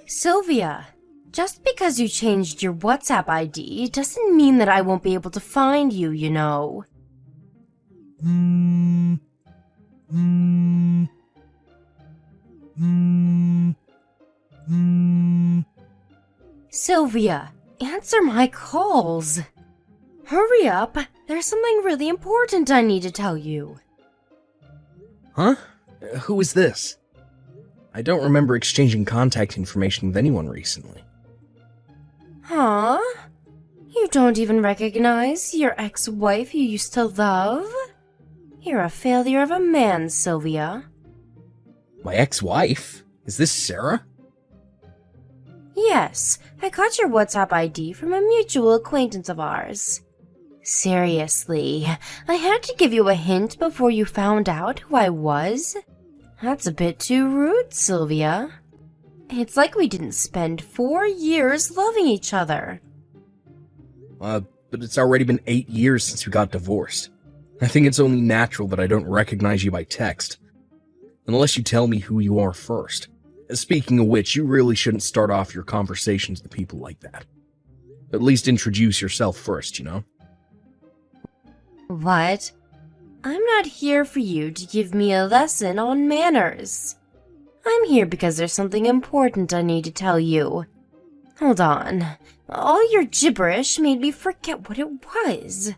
Sylvia, just because you changed your WhatsApp ID doesn't mean that I won't be able to find you, you know. Sylvia, answer my calls. Hurry up, there's something really important I need to tell you. Huh? Who is this? I don't remember exchanging contact information with anyone recently. Huh? You don't even recognize your ex-wife you used to love? You're a failure of a man, Sylvia. My ex-wife? Is this Sarah? Yes, I got your WhatsApp ID from a mutual acquaintance of ours. Seriously, I had to give you a hint before you found out who I was? That's a bit too rude, Sylvia. It's like we didn't spend 4 years loving each other. But it's already been 8 years since we got divorced. I think it's only natural that I don't recognize you by text. Unless you tell me who you are first. Speaking of which, you really shouldn't start off your conversations with people like that. At least introduce yourself first, you know? What? I'm not here for you to give me a lesson on manners. I'm here because there's something important I need to tell you. Hold on. All your gibberish made me forget what it was.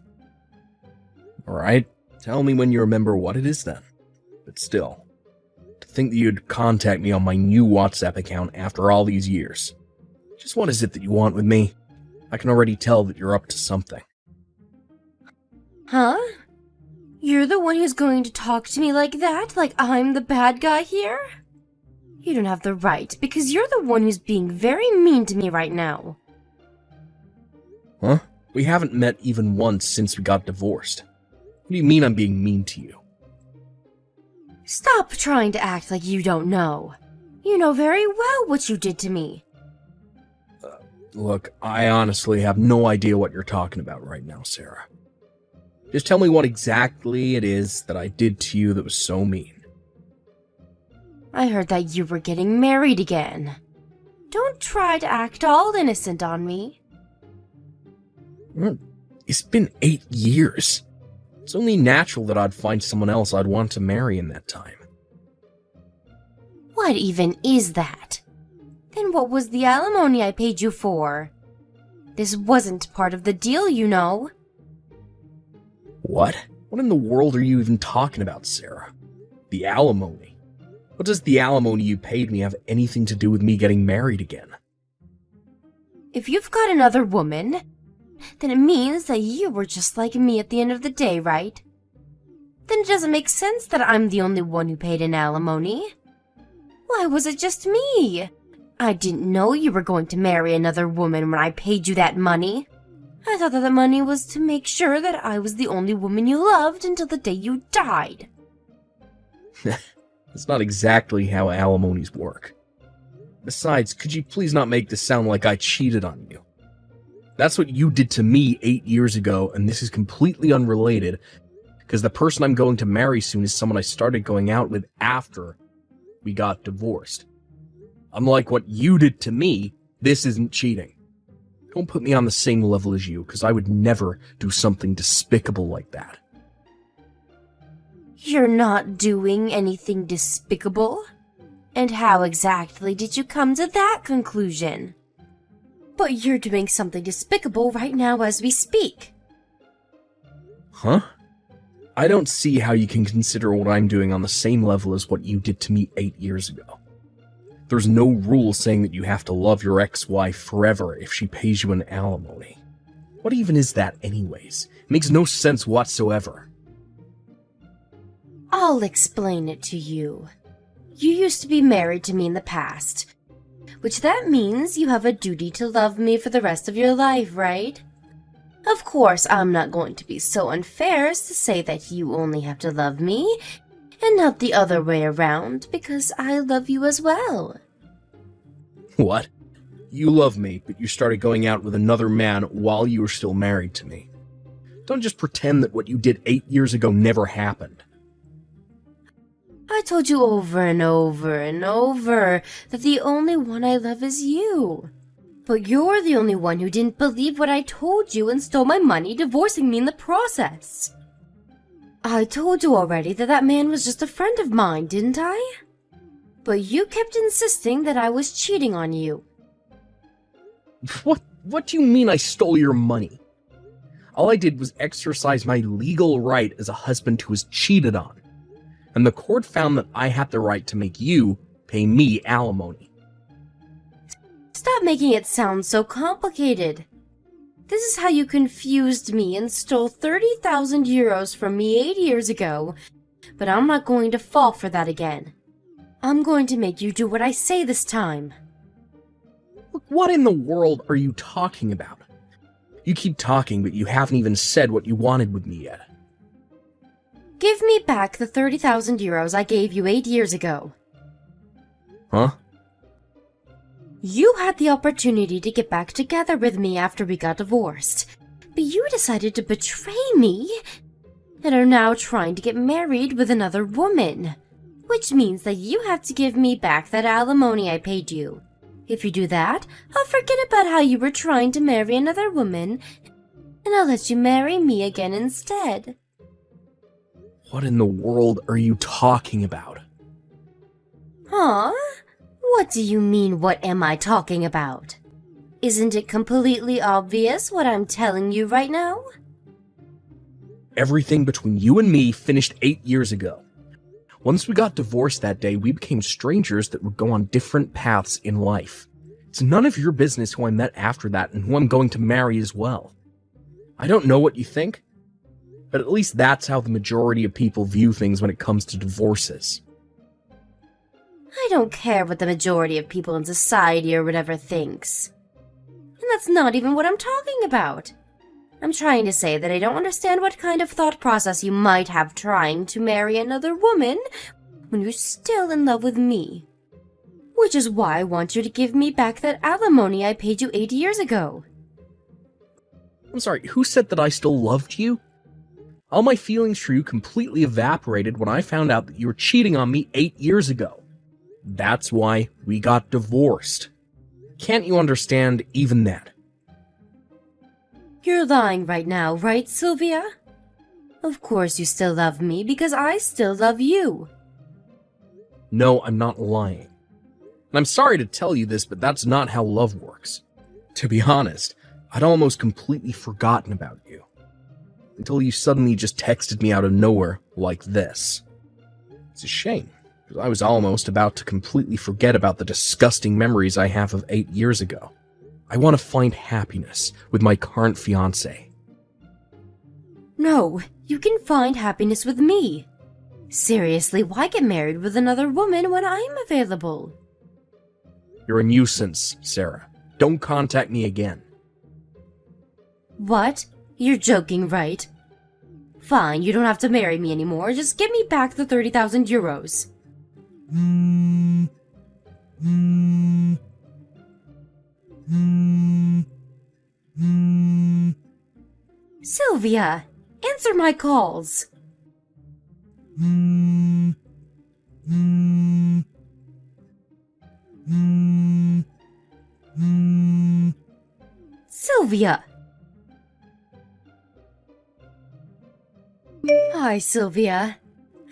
Alright, tell me when you remember what it is then. But still, to think that you'd contact me on my new WhatsApp account after all these years. Just what is it that you want with me? I can already tell that you're up to something. Huh? You're the one who's going to talk to me like that, like I'm the bad guy here? You don't have the right, because you're the one who's being very mean to me right now. Huh? We haven't met even once since we got divorced. What do you mean I'm being mean to you? Stop trying to act like you don't know. You know very well what you did to me. Look, I honestly have no idea what you're talking about right now, Sarah. Just tell me what exactly it is that I did to you that was so mean. I heard that you were getting married again. Don't try to act all innocent on me. It's been 8 years. It's only natural that I'd find someone else I'd want to marry in that time. What even is that? Then what was the alimony I paid you for? This wasn't part of the deal, you know. What? What in the world are you even talking about, Sarah? The alimony? What does the alimony you paid me have anything to do with me getting married again? If you've got another woman, then it means that you were just like me at the end of the day, right? Then it doesn't make sense that I'm the only one who paid an alimony. Why was it just me? I didn't know you were going to marry another woman when I paid you that money. I thought that the money was to make sure that I was the only woman you loved until the day you died. That's not exactly how alimonies work. Besides, could you please not make this sound like I cheated on you? That's what you did to me 8 years ago, and this is completely unrelated, because the person I'm going to marry soon is someone I started going out with after we got divorced. Unlike what you did to me, this isn't cheating. Don't put me on the same level as you, because I would never do something despicable like that. You're not doing anything despicable? And how exactly did you come to that conclusion? But you're doing something despicable right now as we speak. Huh? I don't see how you can consider what I'm doing on the same level as what you did to me 8 years ago. There's no rule saying that you have to love your ex-wife forever if she pays you an alimony. What even is that anyways? It makes no sense whatsoever. I'll explain it to you. You used to be married to me in the past, which that means you have a duty to love me for the rest of your life, right? Of course, I'm not going to be so unfair as to say that you only have to love me, and not the other way around, because I love you as well. What? You love me, but you started going out with another man while you were still married to me. Don't just pretend that what you did 8 years ago never happened. I told you over and over and over that the only one I love is you. But you're the only one who didn't believe what I told you and stole my money, divorcing me in the process. I told you already that that man was just a friend of mine, didn't I? But you kept insisting that I was cheating on you. What do you mean I stole your money? All I did was exercise my legal right as a husband who was cheated on. And the court found that I had the right to make you pay me alimony. Stop making it sound so complicated. This is how you confused me and stole 30,000 euros from me 8 years ago, but I'm not going to fall for that again. I'm going to make you do what I say this time. Look, what in the world are you talking about? You keep talking, but you haven't even said what you wanted with me yet. Give me back the 30,000 euros I gave you 8 years ago. Huh? You had the opportunity to get back together with me after we got divorced, but you decided to betray me and are now trying to get married with another woman, which means that you have to give me back that alimony I paid you. If you do that, I'll forget about how you were trying to marry another woman, and I'll let you marry me again instead. What in the world are you talking about? Huh? What do you mean, what am I talking about? Isn't it completely obvious what I'm telling you right now? Everything between you and me finished 8 years ago. Once we got divorced that day, we became strangers that would go on different paths in life. It's none of your business who I met after that and who I'm going to marry as well. I don't know what you think, but at least that's how the majority of people view things when it comes to divorces. I don't care what the majority of people in society or whatever thinks. And that's not even what I'm talking about. I'm trying to say that I don't understand what kind of thought process you might have trying to marry another woman when you're still in love with me. Which is why I want you to give me back that alimony I paid you 8 years ago. I'm sorry, who said that I still loved you? All my feelings for you completely evaporated when I found out that you were cheating on me 8 years ago. That's why we got divorced. Can't you understand even that? You're lying right now, right, Sylvia? Of course you still love me because I still love you. No, I'm not lying. And I'm sorry to tell you this, but that's not how love works. To be honest, I'd almost completely forgotten about you. Until you suddenly just texted me out of nowhere like this. It's a shame, because I was almost about to completely forget about the disgusting memories I have of 8 years ago. I want to find happiness with my current fiancé. No, you can find happiness with me. Seriously, why get married with another woman when I'm available? You're a nuisance, Sarah. Don't contact me again. What? You're joking, right? Fine, you don't have to marry me anymore. Just give me back the 30,000 euros. Sylvia, answer my calls. Sylvia. Hi, Sylvia.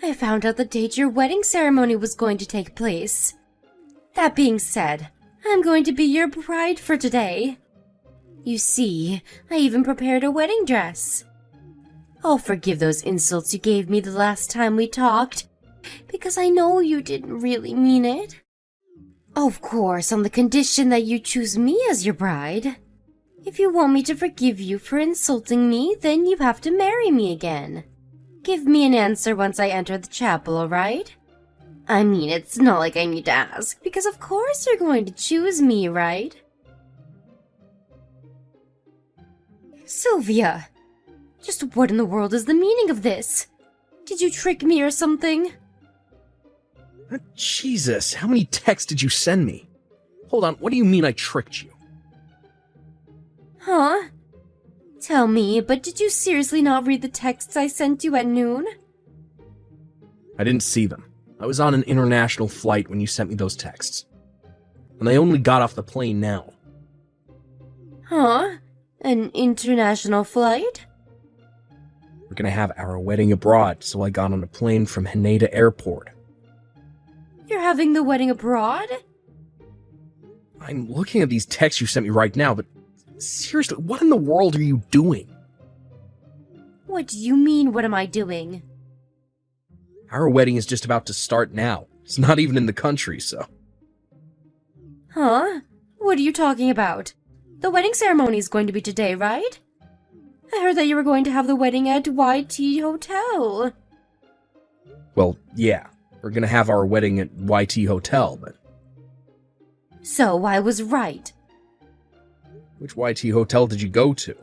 I found out the date your wedding ceremony was going to take place. That being said, I'm going to be your bride for today. You see, I even prepared a wedding dress. I'll forgive those insults you gave me the last time we talked, because I know you didn't really mean it. Of course, on the condition that you choose me as your bride. If you want me to forgive you for insulting me, then you have to marry me again. Give me an answer once I enter the chapel, alright? I mean, it's not like I need to ask, because of course you're going to choose me, right? Sylvia! Just what in the world is the meaning of this? Did you trick me or something? Jesus, how many texts did you send me? Hold on, what do you mean I tricked you? Huh? Tell me, but did you seriously not read the texts I sent you at noon? I didn't see them. I was on an international flight when you sent me those texts. And I only got off the plane now. Huh? An international flight? We're gonna have our wedding abroad, so I got on a plane from Haneda Airport. You're having the wedding abroad? I'm looking at these texts you sent me right now, but seriously, what in the world are you doing? What do you mean, what am I doing? Our wedding is just about to start now. It's not even in the country, so... Huh? What are you talking about? The wedding ceremony is going to be today, right? I heard that you were going to have the wedding at YT Hotel. Well, yeah. We're gonna have our wedding at YT Hotel, but... So I was right. Which YT Hotel did you go to?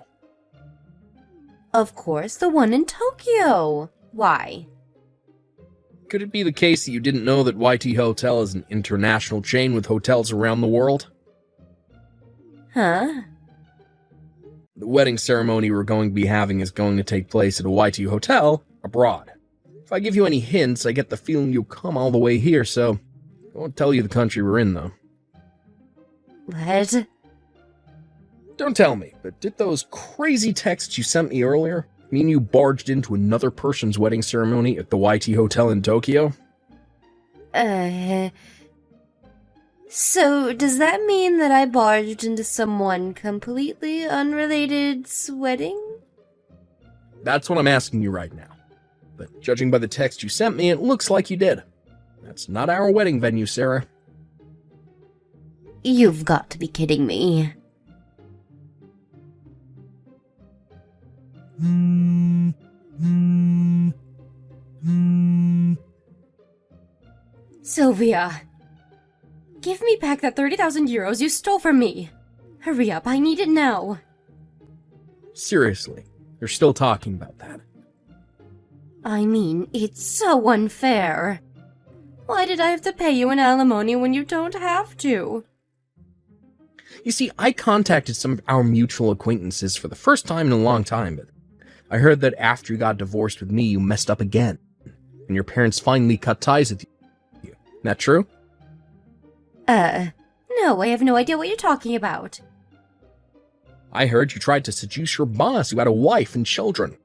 Of course, the one in Tokyo. Why? Could it be the case that you didn't know that YT Hotel is an international chain with hotels around the world? Huh? The wedding ceremony we're going to be having is going to take place at a YT Hotel abroad. If I give you any hints, I get the feeling you'll come all the way here, so I won't tell you the country we're in, though. What? Don't tell me, but did those crazy texts you sent me earlier mean you barged into another person's wedding ceremony at the YT Hotel in Tokyo? So does that mean that I barged into someone completely unrelated's wedding? That's what I'm asking you right now. But judging by the text you sent me, it looks like you did. That's not our wedding venue, Sarah. You've got to be kidding me. Sylvia, give me back that 30,000 euros you stole from me. Hurry up, I need it now. Seriously, you're still talking about that. I mean, it's so unfair. Why did I have to pay you an alimony when you don't have to? You see, I contacted some of our mutual acquaintances for the first time in a long time, but I heard that after you got divorced with me, you messed up again, and your parents finally cut ties with you. Isn't that true? No, I have no idea what you're talking about. I heard you tried to seduce your boss who had a wife and children,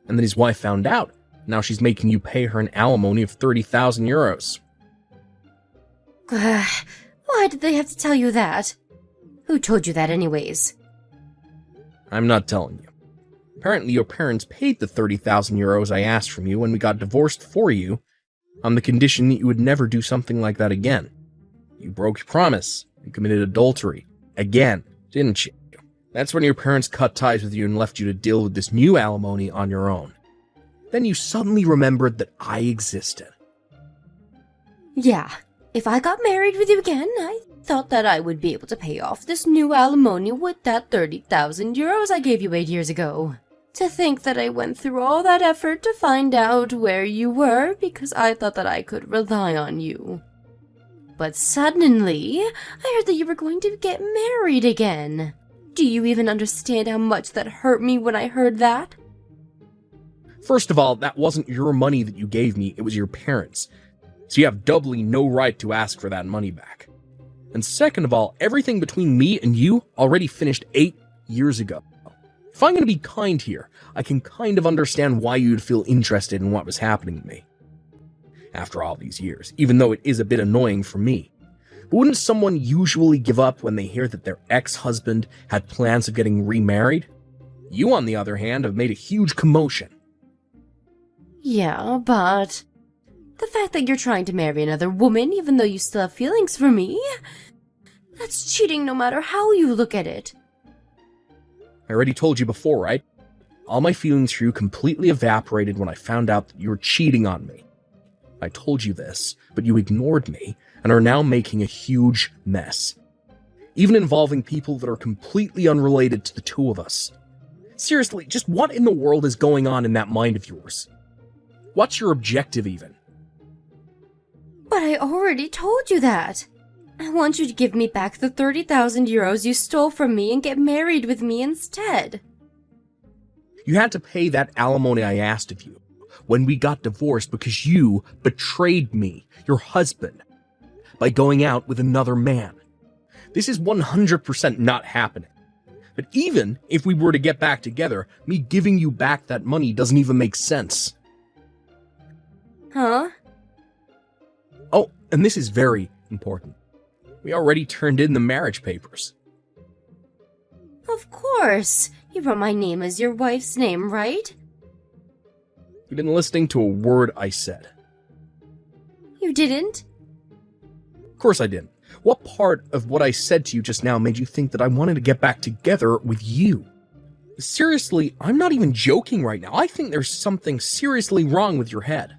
and then his wife found out. Now she's making you pay her an alimony of 30,000 euros. Why did they have to tell you that? Who told you that anyways? I'm not telling you. Apparently your parents paid the 30,000 euros I asked from you when we got divorced for you, on the condition that you would never do something like that again. You broke your promise and committed adultery. Again, didn't you? That's when your parents cut ties with you and left you to deal with this new alimony on your own. Then you suddenly remembered that I existed. Yeah, if I got married with you again, I thought that I would be able to pay off this new alimony with that 30,000 euros I gave you 8 years ago. To think that I went through all that effort to find out where you were because I thought that I could rely on you. But suddenly, I heard that you were going to get married again. Do you even understand how much that hurt me when I heard that? First of all, that wasn't your money that you gave me, it was your parents'. So you have doubly no right to ask for that money back. And second of all, everything between me and you already finished 8 years ago. If I'm going to be kind here, I can kind of understand why you'd feel interested in what was happening to me. After all these years, even though it is a bit annoying for me. But wouldn't someone usually give up when they hear that their ex-husband had plans of getting remarried? You, on the other hand, have made a huge commotion. Yeah, but the fact that you're trying to marry another woman even though you still have feelings for me, that's cheating no matter how you look at it. I already told you before, right? All my feelings for you completely evaporated when I found out that you were cheating on me. I told you this, but you ignored me and are now making a huge mess. Even involving people that are completely unrelated to the two of us. Seriously, just what in the world is going on in that mind of yours? What's your objective, even? But I already told you that. I want you to give me back the 30,000 euros you stole from me and get married with me instead. You had to pay that alimony I asked of you. when we got divorced because you betrayed me, your husband, by going out with another man. This is 100% not happening. But even if we were to get back together, me giving you back that money doesn't even make sense. Huh? Oh, and this is very important. We already turned in the marriage papers. Of course. You wrote my name as your wife's name, right? You've been listening to a word I said. You didn't? Of course I didn't. What part of what I said to you just now made you think that I wanted to get back together with you? Seriously, I'm not even joking right now. I think there's something seriously wrong with your head.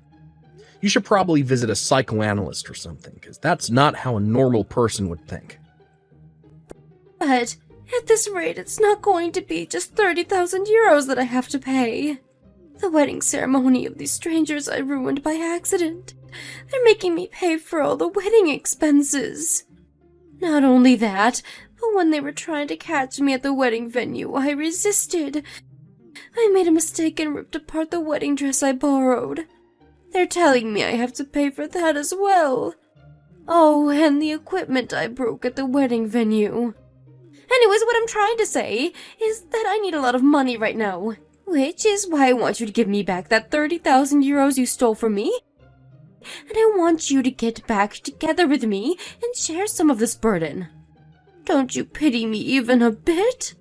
You should probably visit a psychoanalyst or something, because that's not how a normal person would think. But at this rate, it's not going to be just 30,000 euros that I have to pay. The wedding ceremony of these strangers I ruined by accident. They're making me pay for all the wedding expenses. Not only that, but when they were trying to catch me at the wedding venue, I resisted. I made a mistake and ripped apart the wedding dress I borrowed. They're telling me I have to pay for that as well. Oh, and the equipment I broke at the wedding venue. Anyways, what I'm trying to say is that I need a lot of money right now, which is why I want you to give me back that 30,000 euros you stole from me. And I want you to get back together with me and share some of this burden. Don't you pity me even a bit?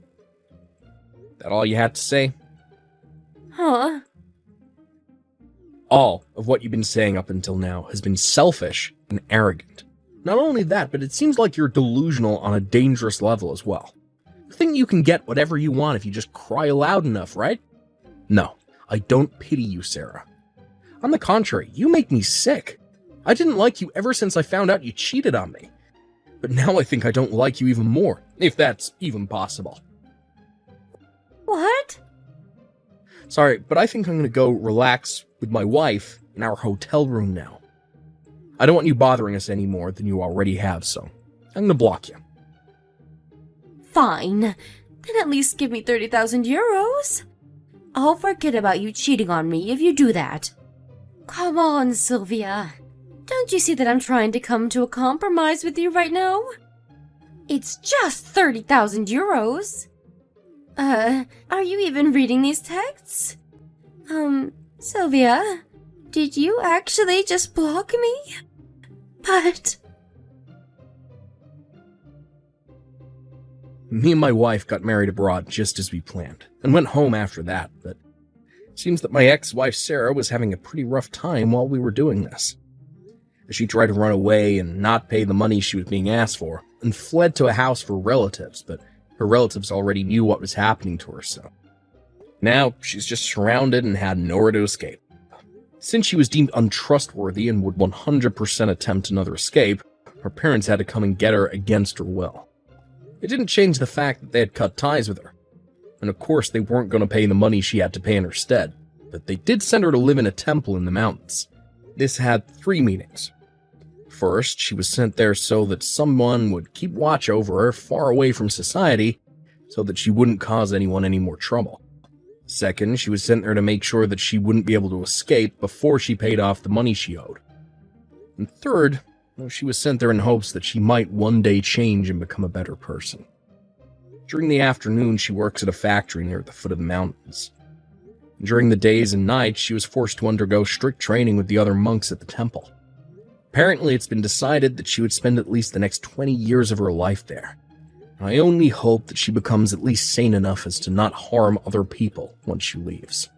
That all you had to say? Huh? All of what you've been saying up until now has been selfish and arrogant. Not only that, but it seems like you're delusional on a dangerous level as well. You think you can get whatever you want if you just cry loud enough, right? No, I don't pity you, Sarah. On the contrary, you make me sick. I didn't like you ever since I found out you cheated on me. But now I think I don't like you even more, if that's even possible. What? Sorry, but I think I'm gonna go relax with my wife in our hotel room now. I don't want you bothering us any more than you already have, so I'm gonna block you. Fine. Then at least give me 30,000 euros. I'll forget about you cheating on me if you do that. Come on, Sylvia. Don't you see that I'm trying to come to a compromise with you right now? It's just 30,000 euros. Are you even reading these texts? Sylvia, did you actually just block me? But... Me and my wife got married abroad just as we planned, and went home after that, but it seems that my ex-wife Sarah was having a pretty rough time while we were doing this. She tried to run away and not pay the money she was being asked for, and fled to a house for relatives, but her relatives already knew what was happening to her, so now she's just surrounded and had nowhere to escape. Since she was deemed untrustworthy and would 100% attempt another escape, her parents had to come and get her against her will. It didn't change the fact that they had cut ties with her, and of course they weren't going to pay the money she had to pay in her stead, but they did send her to live in a temple in the mountains. This had 3 meanings. First, she was sent there so that someone would keep watch over her far away from society, so that she wouldn't cause anyone any more trouble. Second, she was sent there to make sure that she wouldn't be able to escape before she paid off the money she owed. And third, well, she was sent there in hopes that she might one day change and become a better person. During the afternoon, she works at a factory near the foot of the mountains. During the days and nights, she was forced to undergo strict training with the other monks at the temple. Apparently, it's been decided that she would spend at least the next 20 years of her life there. I only hope that she becomes at least sane enough as to not harm other people once she leaves.